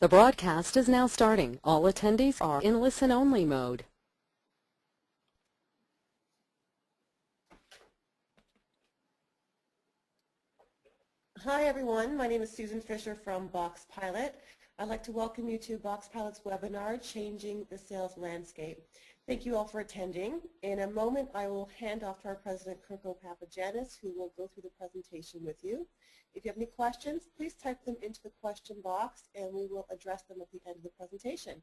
The broadcast is now starting. All attendees are in listen-only mode. Hi everyone, my name is Susan Fisher from Boxpilot. I'd like to welcome you to Boxpilot's webinar, Changing the Sales Landscape. Thank you all for attending. In a moment, I will hand off to our President, Kirko Papagiannis, who will go through the presentation with you. If you have any questions, please type them into the question box and we will address them at the end of the presentation.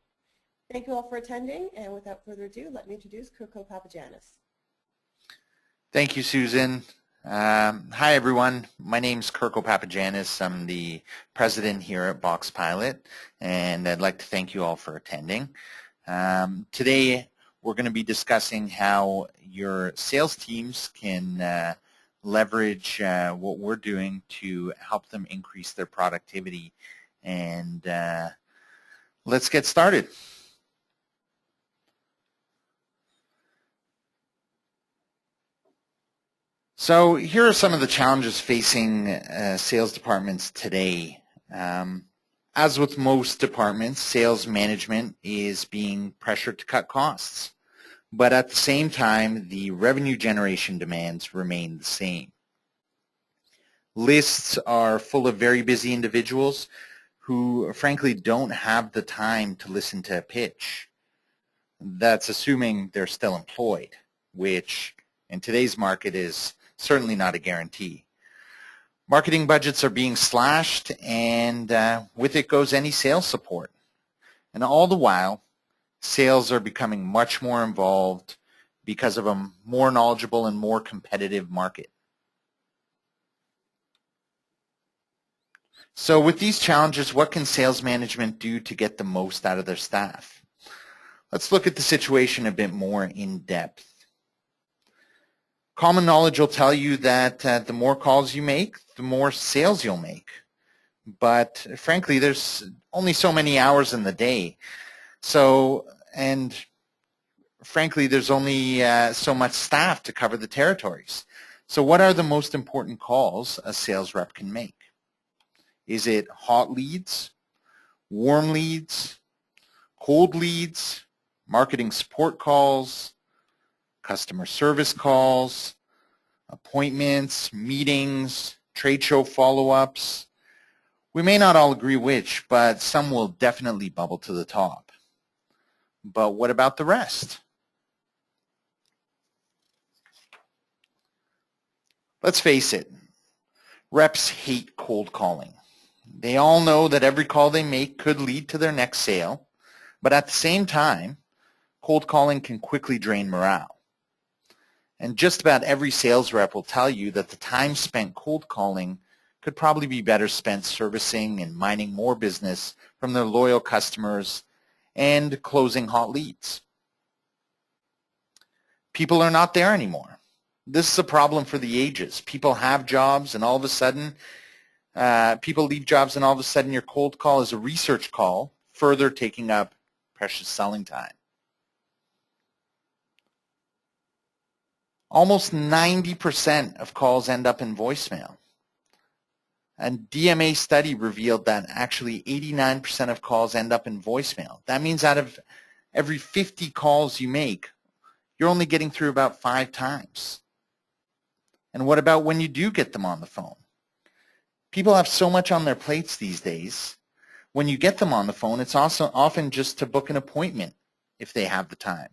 Thank you all for attending, and without further ado, let me introduce Kirko Papagiannis. Thank you, Susan. Hi, everyone. My name is Kirko Papagiannis. I'm the president here at Boxpilot, and I'd like to thank you all for attending. Today, we're going to be discussing how your sales teams can leverage what we're doing to help them increase their productivity. And let's get started. So here are some of the challenges facing sales departments today. As with most departments, sales management is being pressured to cut costs. But at the same time, the revenue generation demands remain the same. Lists are full of very busy individuals who frankly don't have the time to listen to a pitch. That's assuming they're still employed, which in today's market is certainly not a guarantee. Marketing budgets are being slashed, and with it goes any sales support. And all the while, sales are becoming much more involved because of a more knowledgeable and more competitive market. So with these challenges, what can sales management do to get the most out of their staff? Let's look at the situation a bit more in depth. Common knowledge will tell you that the more calls you make, the more sales you'll make. But frankly, there's only so many hours in the day. And frankly, there's only so much staff to cover the territories. So what are the most important calls a sales rep can make? Is it hot leads, warm leads, cold leads, marketing support calls, customer service calls, appointments, meetings, trade show follow-ups? We may not all agree which, but some will definitely bubble to the top. But what about the rest? Let's face it, reps hate cold calling. They all know that every call they make could lead to their next sale, but at the same time, cold calling can quickly drain morale. And just about every sales rep will tell you that the time spent cold calling could probably be better spent servicing and mining more business from their loyal customers and closing hot leads. People are not there anymore. This is a problem for the ages. People have jobs, and all of a sudden, people leave jobs, and all of a sudden your cold call is a research call, further taking up precious selling time. Almost 90% of calls end up in voicemail. A DMA study revealed that actually 89% of calls end up in voicemail. That means out of every 50 calls you make, you're only getting through about 5 times. And what about when you do get them on the phone? People have so much on their plates these days. When you get them on the phone, it's also often just to book an appointment if they have the time.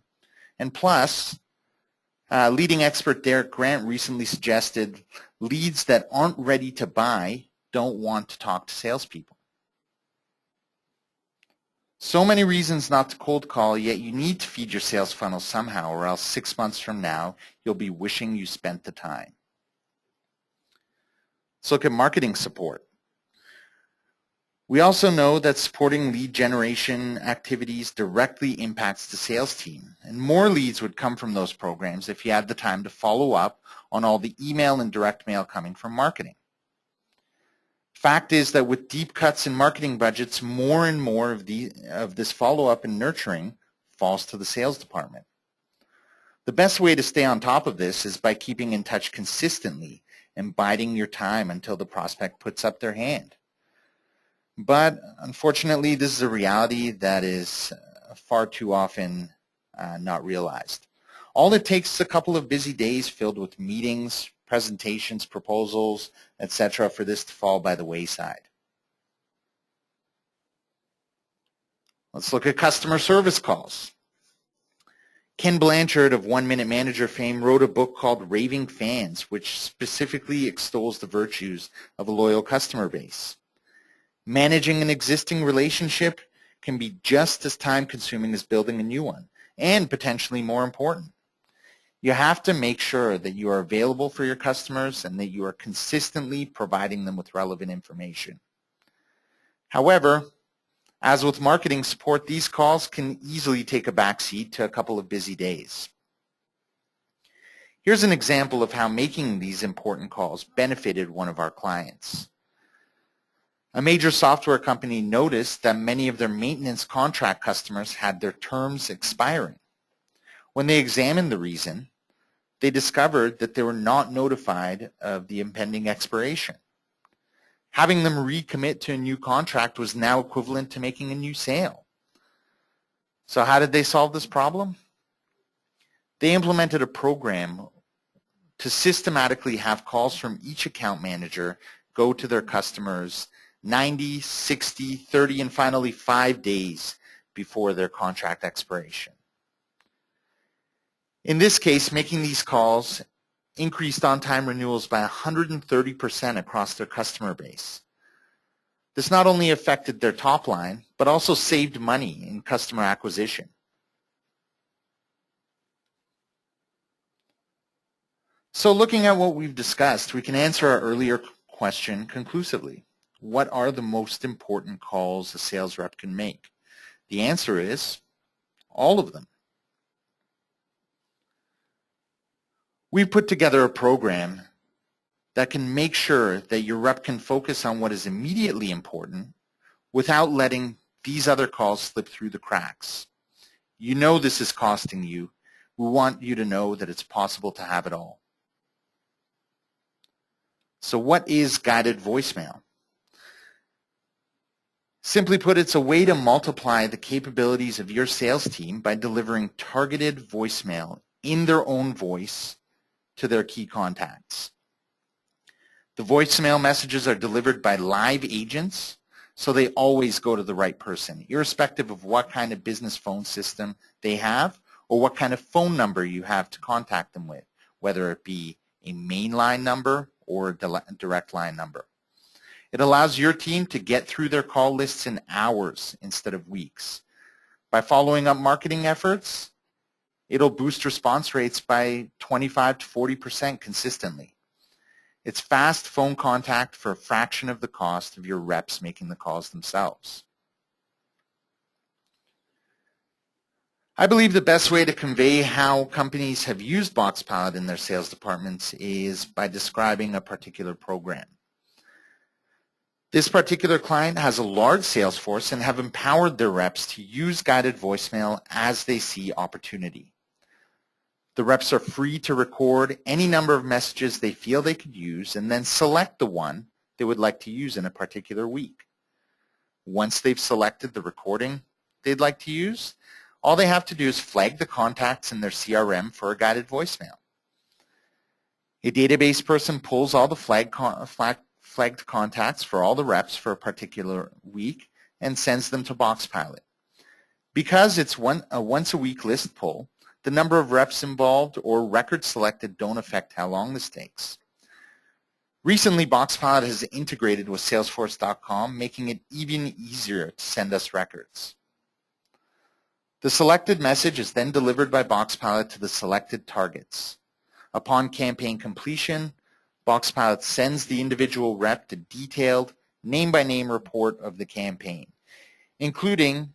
And plus, leading expert Derek Grant recently suggested leads that aren't ready to buy don't want to talk to salespeople. So many reasons not to cold call, yet you need to feed your sales funnel somehow, or else 6 months from now, you'll be wishing you spent the time. Let's look at marketing support. We also know that supporting lead generation activities directly impacts the sales team, and more leads would come from those programs if you had the time to follow up on all the email and direct mail coming from marketing. Fact is that with deep cuts in marketing budgets, more and more of this follow-up and nurturing falls to the sales department. The best way to stay on top of this is by keeping in touch consistently and biding your time until the prospect puts up their hand. But unfortunately, this is a reality that is far too often not realized. All it takes is a couple of busy days filled with meetings, presentations, proposals, etc. for this to fall by the wayside. Let's look at customer service calls. Ken Blanchard of One Minute Manager fame wrote a book called Raving Fans, which specifically extols the virtues of a loyal customer base. Managing an existing relationship can be just as time-consuming as building a new one, and potentially more important. You have to make sure that you are available for your customers and that you are consistently providing them with relevant information. However, as with marketing support, these calls can easily take a backseat to a couple of busy days. Here's an example of how making these important calls benefited one of our clients. A major software company noticed that many of their maintenance contract customers had their terms expiring. When they examined the reason, they discovered that they were not notified of the impending expiration. Having them recommit to a new contract was now equivalent to making a new sale. So how did they solve this problem? They implemented a program to systematically have calls from each account manager go to their customers 90, 60, 30, and finally 5 days before their contract expiration. In this case, making these calls increased on-time renewals by 130% across their customer base. This not only affected their top line, but also saved money in customer acquisition. So looking at what we've discussed, we can answer our earlier question conclusively. What are the most important calls a sales rep can make? The answer is all of them. We've put together a program that can make sure that your rep can focus on what is immediately important without letting these other calls slip through the cracks. You know this is costing you. We want you to know that it's possible to have it all. So what is guided voicemail? Simply put, it's a way to multiply the capabilities of your sales team by delivering targeted voicemail in their own voice to their key contacts. The voicemail messages are delivered by live agents, so they always go to the right person, irrespective of what kind of business phone system they have or what kind of phone number you have to contact them with, whether it be a mainline number or a direct line number. It allows your team to get through their call lists in hours instead of weeks. By following up marketing efforts, it'll boost response rates by 25 to 40% consistently. It's fast phone contact for a fraction of the cost of your reps making the calls themselves. I believe the best way to convey how companies have used Boxpilot in their sales departments is by describing a particular program. This particular client has a large sales force and have empowered their reps to use guided voicemail as they see opportunity. The reps are free to record any number of messages they feel they could use and then select the one they would like to use in a particular week. Once they've selected the recording they'd like to use, all they have to do is flag the contacts in their CRM for a guided voicemail. A database person pulls all the flagged contacts for all the reps for a particular week and sends them to Boxpilot. Because it's a once-a-week list pull, the number of reps involved or records selected don't affect how long this takes. Recently, Boxpilot has integrated with Salesforce.com, making it even easier to send us records. The selected message is then delivered by Boxpilot to the selected targets. Upon campaign completion, Boxpilot sends the individual rep the detailed name-by-name report of the campaign, including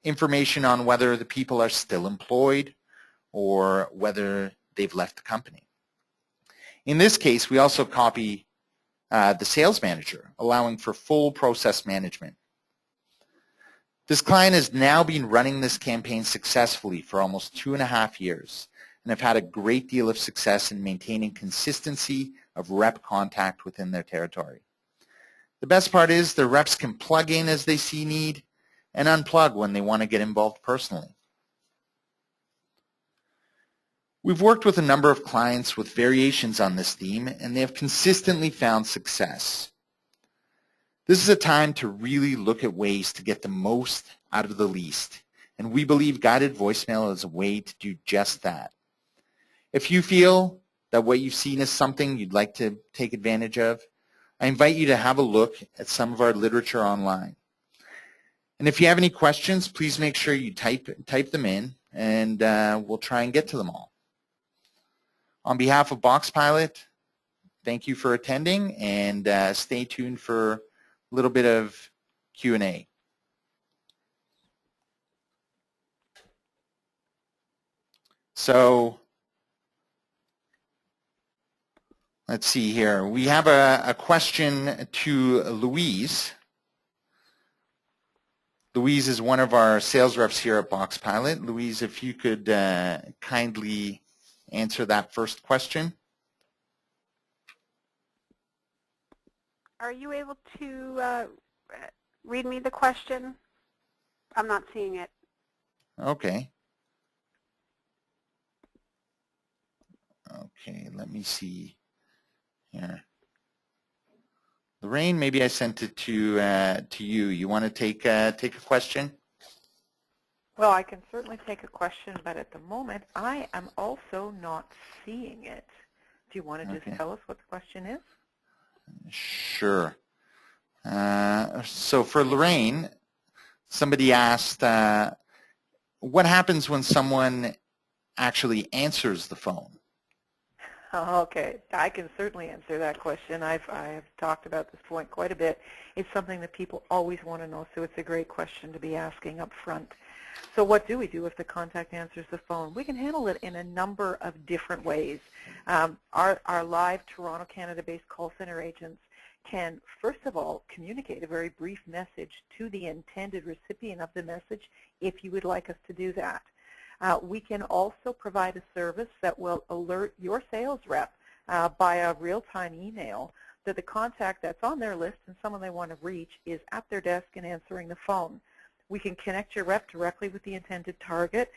information on whether the people are still employed or whether they've left the company. In this case, we also copy the sales manager, allowing for full process management. This client has now been running this campaign successfully for almost 2.5 years and have had a great deal of success in maintaining consistency of rep contact within their territory. The best part is the reps can plug in as they see need and unplug when they want to get involved personally. We've worked with a number of clients with variations on this theme, and they have consistently found success. This is a time to really look at ways to get the most out of the least, and we believe guided voicemail is a way to do just that. If you feel that what you've seen is something you'd like to take advantage of, I invite you to have a look at some of our literature online. And if you have any questions, please make sure you type them in, and we'll try and get to them all. On behalf of Boxpilot, thank you for attending, and stay tuned for a little bit of Q&A. So let's see here. We have a question to Louise. Louise is one of our sales reps here at Boxpilot. Louise, if you could kindly answer that first question. Are you able to read me the question? I'm not seeing it. Okay. Okay, let me see here. Lorraine, maybe I sent it to you. You want to take a question? Well, I can certainly take a question, but at the moment, I am also not seeing it. Do you want to just tell us what the question is? Sure. So for Lorraine, somebody asked, what happens when someone actually answers the phone? Okay, I can certainly answer that question. I've talked about this point quite a bit. It's something that people always want to know, so it's a great question to be asking up front. So what do we do if the contact answers the phone? We can handle it in a number of different ways. Our live Toronto, Canada-based call center agents can, first of all, communicate a very brief message to the intended recipient of the message if you would like us to do that. We can also provide a service that will alert your sales rep by a real-time email that the contact that's on their list and someone they want to reach is at their desk and answering the phone. We can connect your rep directly with the intended target,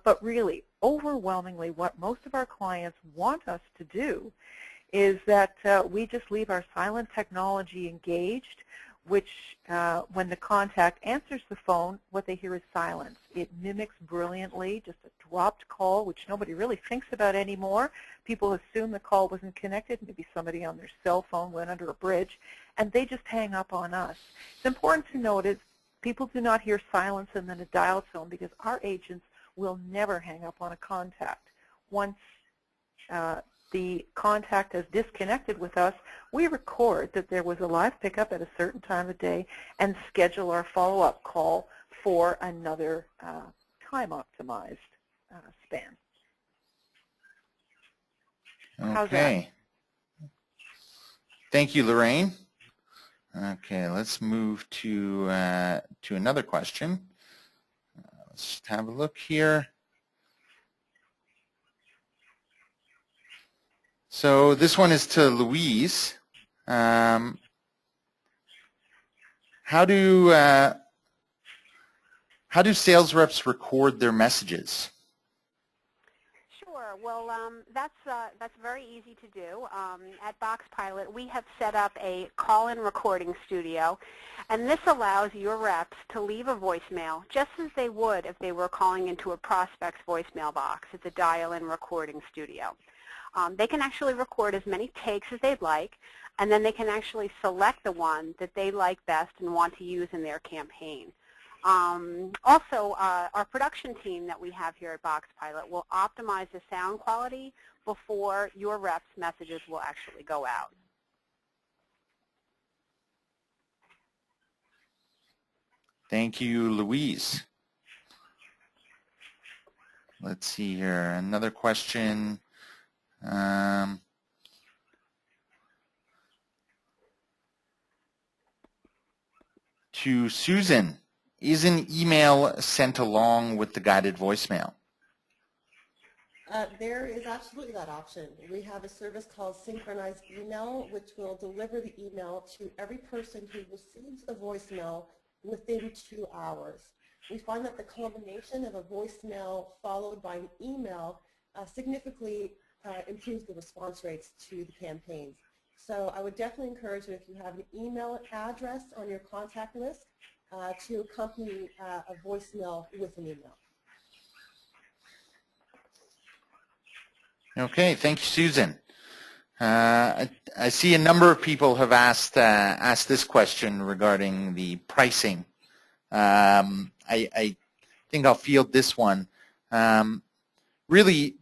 but really, overwhelmingly, what most of our clients want us to do is that we just leave our silent technology engaged, which when the contact answers the phone, what they hear is silence. It mimics brilliantly just a dropped call, which nobody really thinks about anymore. People assume the call wasn't connected. Maybe somebody on their cell phone went under a bridge, and they just hang up on us. It's important to note is people do not hear silence and then a dial tone because our agents will never hang up on a contact. Once the contact has disconnected with us, we record that there was a live pickup at a certain time of day and schedule our follow-up call for another time-optimized span. How's that? Okay. Thank you, Lorraine. Okay, let's move to another question. Let's just have a look here. So this one is to Louise. How do sales reps record their messages? Sure. Well, that's very easy to do. At Boxpilot, we have set up a call-in recording studio, and this allows your reps to leave a voicemail just as they would if they were calling into a prospect's voicemail box. It's a dial-in recording studio. They can actually record as many takes as they'd like, and then they can actually select the one that they like best and want to use in their campaign. Also, our production team that we have here at Boxpilot will optimize the sound quality before your reps' messages will actually go out. Thank you, Louise. Let's see here. Another question. To Susan, is an email sent along with the guided voicemail? There is absolutely that option. We have a service called Synchronized Email, which will deliver the email to every person who receives a voicemail within 2 hours. We find that the combination of a voicemail followed by an email significantly improves the response rates to the campaigns. So I would definitely encourage you, if you have an email address on your contact list, to accompany a voicemail with an email. Okay, thank you, Susan. I see a number of people have asked this question regarding the pricing. I think I'll field this one. Really,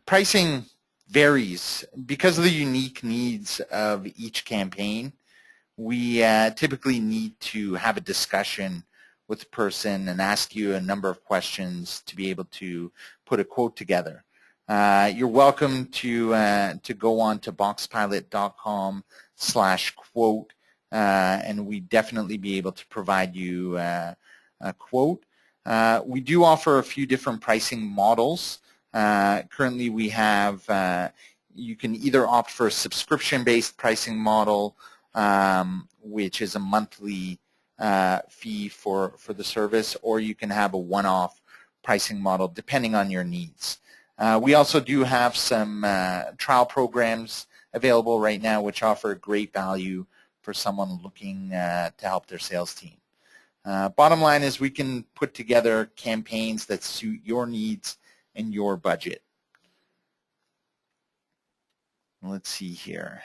pricing varies because of the unique needs of each campaign. We typically need to have a discussion with the person and ask you a number of questions to be able to put a quote together. You're welcome to go on to boxpilot.com/quote, and we definitely be able to provide you a quote. We do offer a few different pricing models. Currently, we have you can either opt for a subscription-based pricing model, which is a monthly fee for the service, or you can have a one-off pricing model depending on your needs. We also do have some trial programs available right now which offer great value for someone looking to help their sales team. Bottom line is we can put together campaigns that suit your needs and your budget. Let's see here.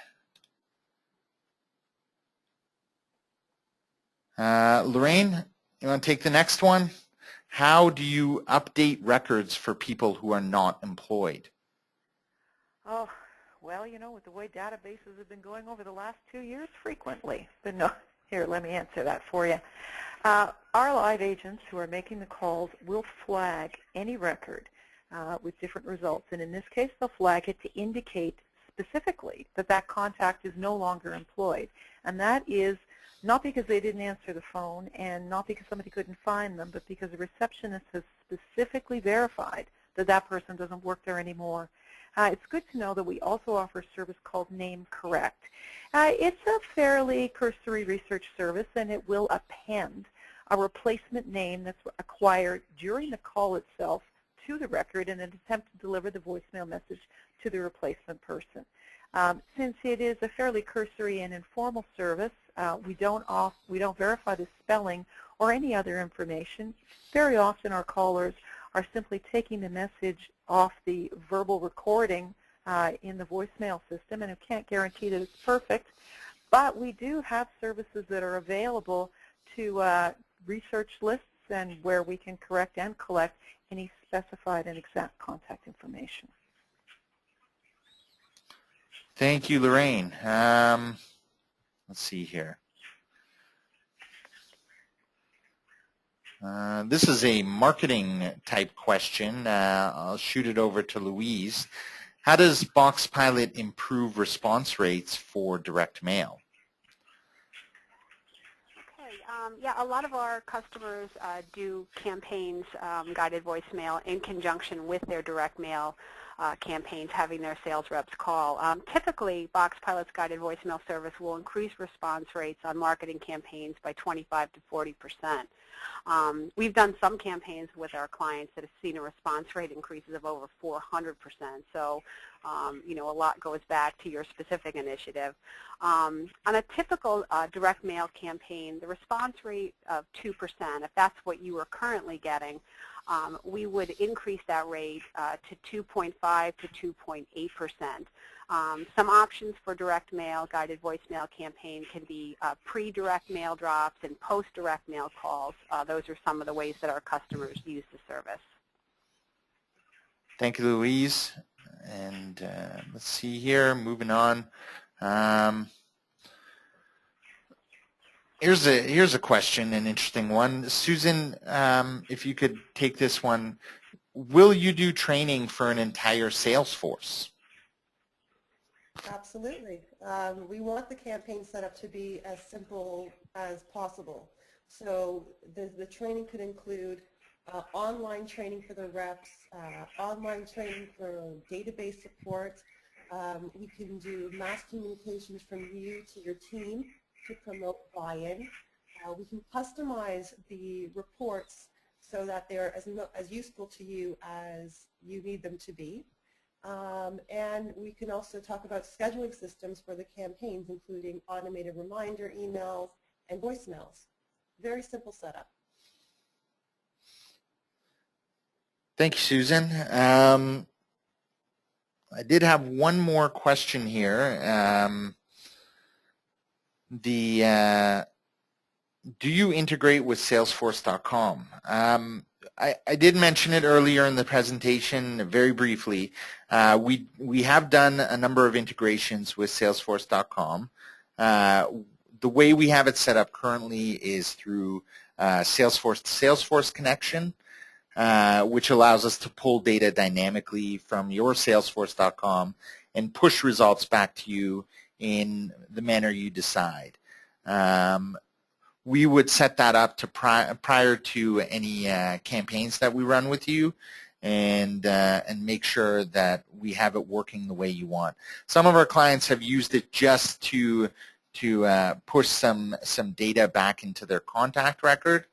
Lorraine, you want to take the next one? How do you update records for people who are not employed? Oh, well, you know, with the way databases have been going over the last 2 years, frequently. But no, here, let me answer that for you. Our live agents who are making the calls will flag any record with different results. And in this case, they'll flag it to indicate specifically that that contact is no longer employed. And that is not because they didn't answer the phone and not because somebody couldn't find them, but because the receptionist has specifically verified that that person doesn't work there anymore. It's good to know that we also offer a service called Name Correct. It's a fairly cursory research service, and it will append a replacement name that's acquired during the call itself to the record in an attempt to deliver the voicemail message to the replacement person. Since it is a fairly cursory and informal service, we don't verify the spelling or any other information. Very often our callers are simply taking the message off the verbal recording in the voicemail system, and I can't guarantee that it's perfect, but we do have services that are available to research lists and where we can correct and collect any specified and exact contact information. Thank you, Lorraine. Let's see here. This is a marketing type question. I'll shoot it over to Louise. How does Boxpilot improve response rates for direct mail? Okay, yeah, a lot of our customers do campaigns, guided voicemail, in conjunction with their direct mail campaigns, having their sales reps call. Typically, Boxpilot's guided voicemail service will increase response rates on marketing campaigns by 25 to 40%. We've done some campaigns with our clients that have seen a response rate increases of over 400%. So, you know, a lot goes back to your specific initiative. On a typical direct mail campaign, the response rate of 2%, if that's what you are currently getting, we would increase that rate to 2.5 to 2.8%. Some options for direct mail guided voicemail campaign can be pre-direct mail drops and post-direct mail calls. Those are some of the ways that our customers use the service. Thank you, Louise. And let's see here, moving on. Here's a question, an interesting one. Susan, if you could take this one, will you do training for an entire sales force? Absolutely. We want the campaign setup to be as simple as possible. So the training could include online training for the reps, online training for database support. We can do mass communications from you to your team to promote buy-in. We can customize the reports so that they're as useful to you as you need them to be. And we can also talk about scheduling systems for the campaigns, including automated reminder emails and voicemails. Very simple setup. Thank you, Susan. I did have one more question here. Do you integrate with Salesforce.com? I did mention it earlier in the presentation very briefly. We have done a number of integrations with Salesforce.com. The way we have it set up currently is through Salesforce to Salesforce connection, which allows us to pull data dynamically from your Salesforce.com and push results back to you in the manner you decide. We would set that up to prior to any campaigns that we run with you, and make sure that we have it working the way you want. Some of our clients have used it just to push some data back into their contact record.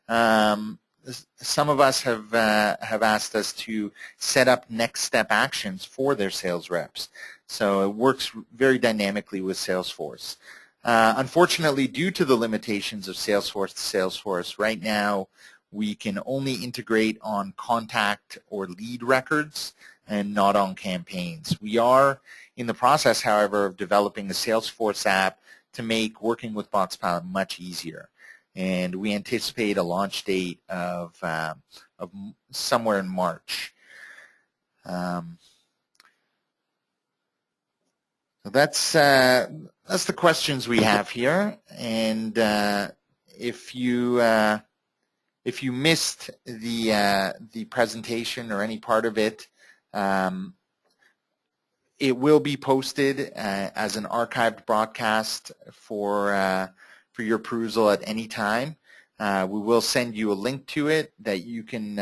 Some of us have asked us to set up next step actions for their sales reps. So it works very dynamically with Salesforce. Unfortunately, due to the limitations of Salesforce to Salesforce, right now we can only integrate on contact or lead records and not on campaigns. We are in the process, however, of developing a Salesforce app to make working with Boxpilot much easier. And we anticipate a launch date of somewhere in March. So that's the questions we have here. And if you missed the presentation or any part of it, it will be posted as an archived broadcast for your perusal at any time. We will send you a link to it that you can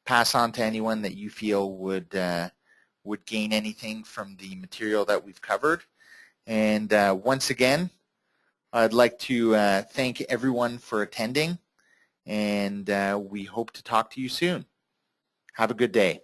pass on to anyone that you feel would gain anything from the material that we've covered. And once again, I'd like to thank everyone for attending, and we hope to talk to you soon. Have a good day.